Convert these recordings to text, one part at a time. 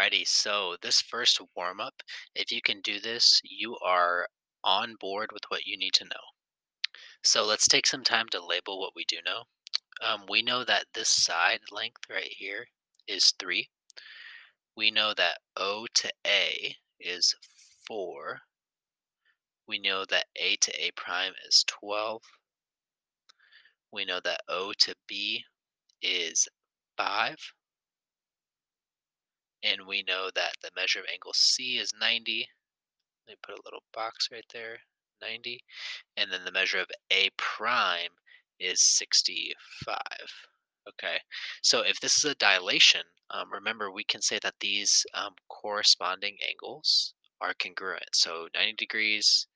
Alrighty, so this first warm up, if you can do this, you are on board with what you need to know. So let's take some time to label what we do know. We know that this side length right here is 3. We know that O to A is 4. We know that A to A prime is 12. We know that O to B is 5. And we know that the measure of angle C is 90. Let me put a little box right there, 90. And then the measure of A prime is 65. Okay, so if this is a dilation, remember we can say that these corresponding angles are congruent. So 90 degrees,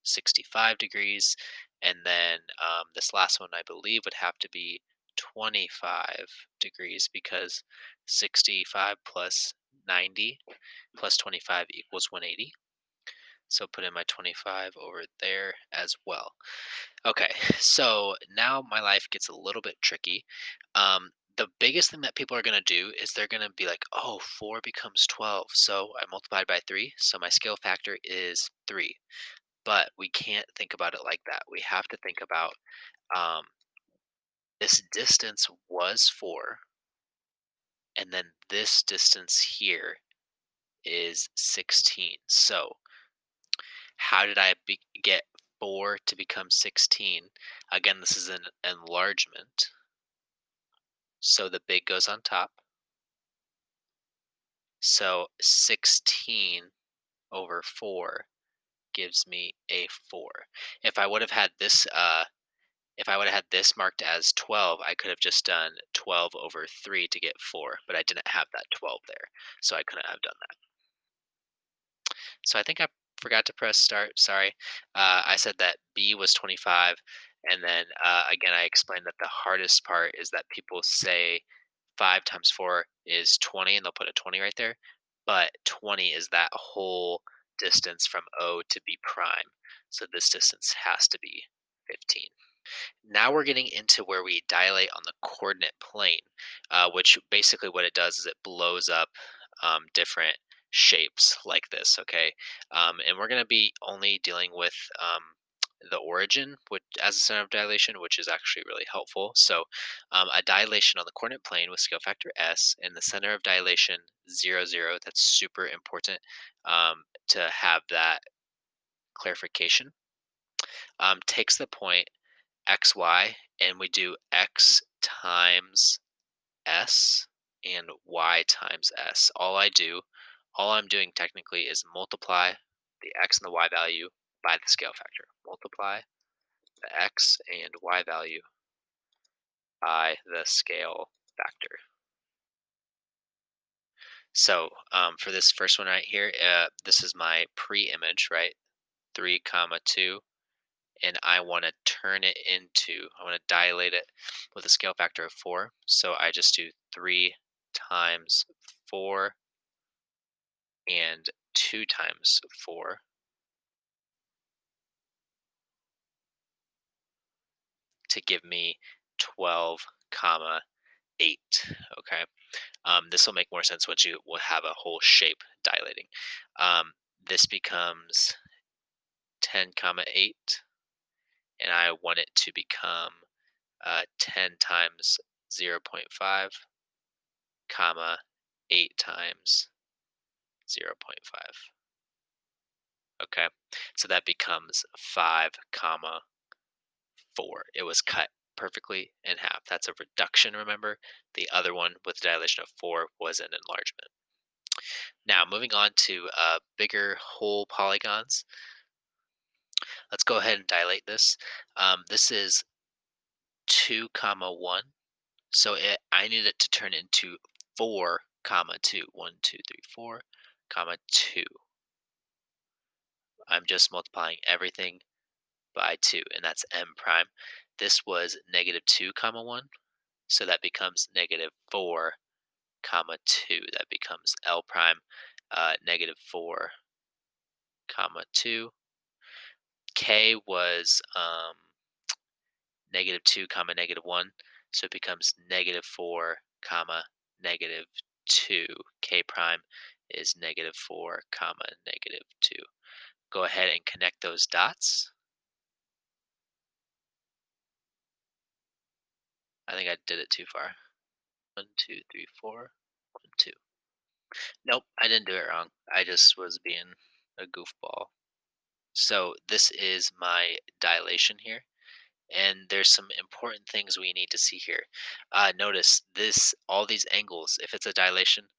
65 degrees, and then this last one I believe would have to be 25 degrees because 65 plus 90 plus 25 equals 180. So put in my 25 over there as well. Okay, so now my life gets a little bit tricky. The biggest thing that people are going to do is they're going to be like, oh, 4 becomes 12. So I multiplied by 3. So my scale factor is 3. But we can't think about it like that. We have to think about um, this distance was 4. And then this distance here is 16. So how did I get 4 to become 16? Again, this is an enlargement. So the big goes on top. So 16 over 4 gives me a 4. If I would have had this if I would have had this marked as 12, I could have just done 12 over 3 to get 4, but I didn't have that 12 there. So I couldn't have done that. So I think I forgot to press start. Sorry. I said that B was 25. And then again, I explained that the hardest part is that people say 5 times 4 is 20, and they'll put a 20 right there. But 20 is that whole distance from O to B prime. So this distance has to be 15. Now we're getting into where we dilate on the coordinate plane, which basically what it does is it blows up different shapes like this, okay? And we're going to be only dealing with the origin which, as a center of dilation, which is actually really helpful. So a dilation on the coordinate plane with scale factor S and the center of dilation 0, 0, that's super important to have that clarification, takes the point xy, and we do x times s and y times s. All I'm doing technically is multiply the x and the y value by the scale factor. Multiply the x and y value by the scale factor. So for this first one right here, this is my pre-image, right? 3 comma 2, and I want to turn it into, I want to dilate it with a scale factor of 4. So I just do 3 times 4 and 2 times 4 to give me 12 comma 8. Okay. This will make more sense once you will have a whole shape dilating. This becomes 10 comma 8, and I want it to become 10 times 0.5 comma 8 times 0.5. Okay, so that becomes 5 comma 4. It was cut perfectly in half. That's a reduction, remember? The other one with a dilation of 4 was an enlargement. Now, moving on to bigger whole polygons. Let's go ahead and dilate this. This is 2 comma 1. So I need it to turn into 4 comma 2. 1, 2, 3, 4 comma 2. I'm just multiplying everything by 2, and that's m prime. This was negative 2 comma 1, so that becomes negative 4 comma 2. That becomes L prime, negative 4 comma 2. K was negative 2 comma negative 1, so it becomes negative 4 comma negative 2 K prime. is -4, comma, -2. Go ahead and connect those dots. I think I did it too far. 1, 2, 3, 4, 1, 2. Nope, I didn't do it wrong. I just was being a goofball. So this is my dilation here, and there's some important things we need to see here. Notice this, all these angles. If it's a dilation,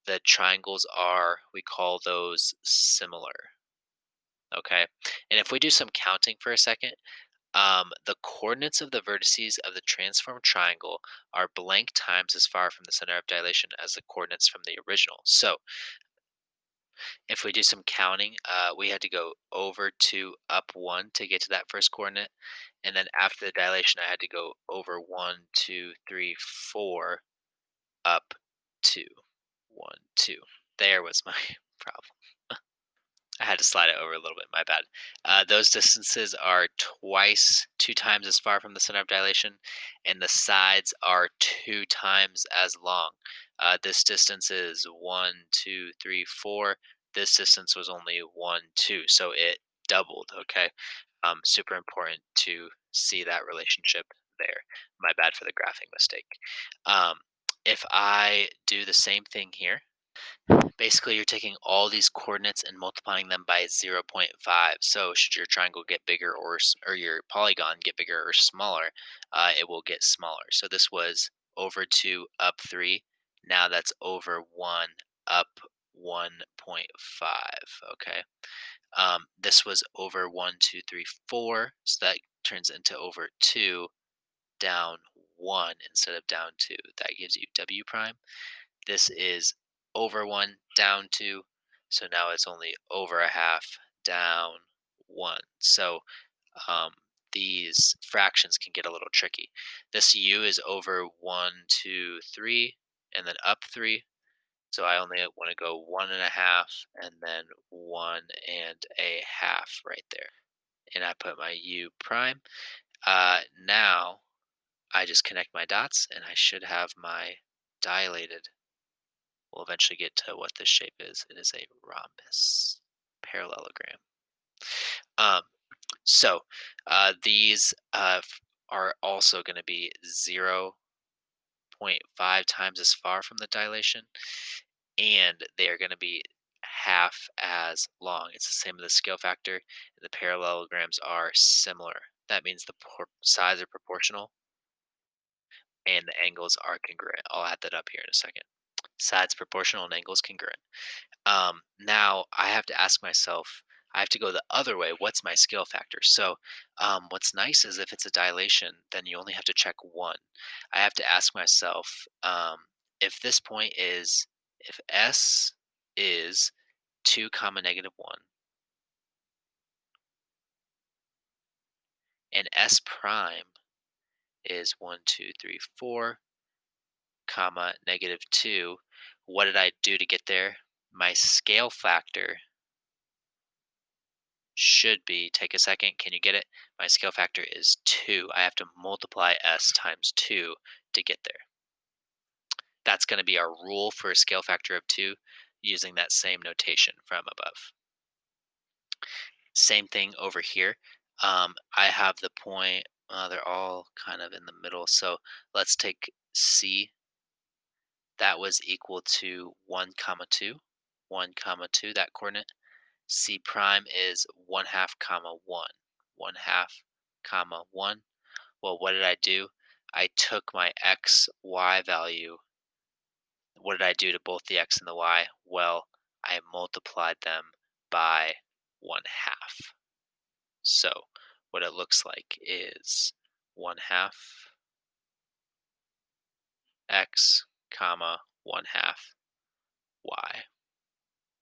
the triangles are, we call those similar. Okay, and if we do some counting for a second, the coordinates of the vertices of the transformed triangle are blank times as far from the center of dilation as the coordinates from the original. So if we do some counting, we had to go over 2, up 1 to get to that first coordinate. And then after the dilation, I had to go over 1, 2, 3, 4, up 2, 1, 2. There was my problem. I had to slide it over a little bit. My bad. Those distances are twice, 2 times as far from the center of dilation, and the sides are 2 times as long. This distance is 1, 2, 3, 4. This distance was only 1, 2, so it doubled. Okay, super important to see that relationship there. My bad for the graphing mistake. Um, if I do the same thing here, basically, you're taking all these coordinates and multiplying them by zero point 0.5. So, should your triangle get bigger or your polygon get bigger or smaller, it will get smaller. So, this was over 2, up 3. Now that's over 1, up 1.5. Okay. This was over 1, 2, 3, 4. So, that turns into over 2, down 1 instead of down 2. That gives you W prime. This is over 1, down 2. So now it's only over a half, down 1. So um, these fractions can get a little tricky. This u is over 1, 2, 3, and then up 3. So I only want to go 1.5 and then 1.5 right there. And I put my u prime. Now I just connect my dots and I should have my dilated. We'll eventually get to what this shape is. It is a rhombus parallelogram. Um, these are also going to be 0.5 times as far from the dilation, and they are going to be half as long. It's the same with the scale factor, and the parallelograms are similar. That means the sides are proportional and the angles are congruent. I'll add that up here in a second. Sides proportional and angles congruent. Now I have to ask myself, I have to go the other way. What's my scale factor? So, what's nice is if it's a dilation, then you only have to check one. I have to ask myself, if this point is, if S is 2 comma -1 and S prime is 1, 2, 3, 4 comma -2, what did I do to get there? My scale factor should be, take a second, can you get it? My scale factor is 2. I have to multiply S times 2 to get there. That's going to be our rule for a scale factor of 2 using that same notation from above. Same thing over here. I have the point, they're all kind of in the middle. So let's take C. That was equal to 1 comma 2. 1 comma 2, that coordinate. C prime is 1/2 comma 1. 1/2 comma 1. Well, what did I do? I took my x, y value. What did I do to both the x and the y? Well, I multiplied them by 1/2. So what it looks like is 1/2 x comma 1/2 y.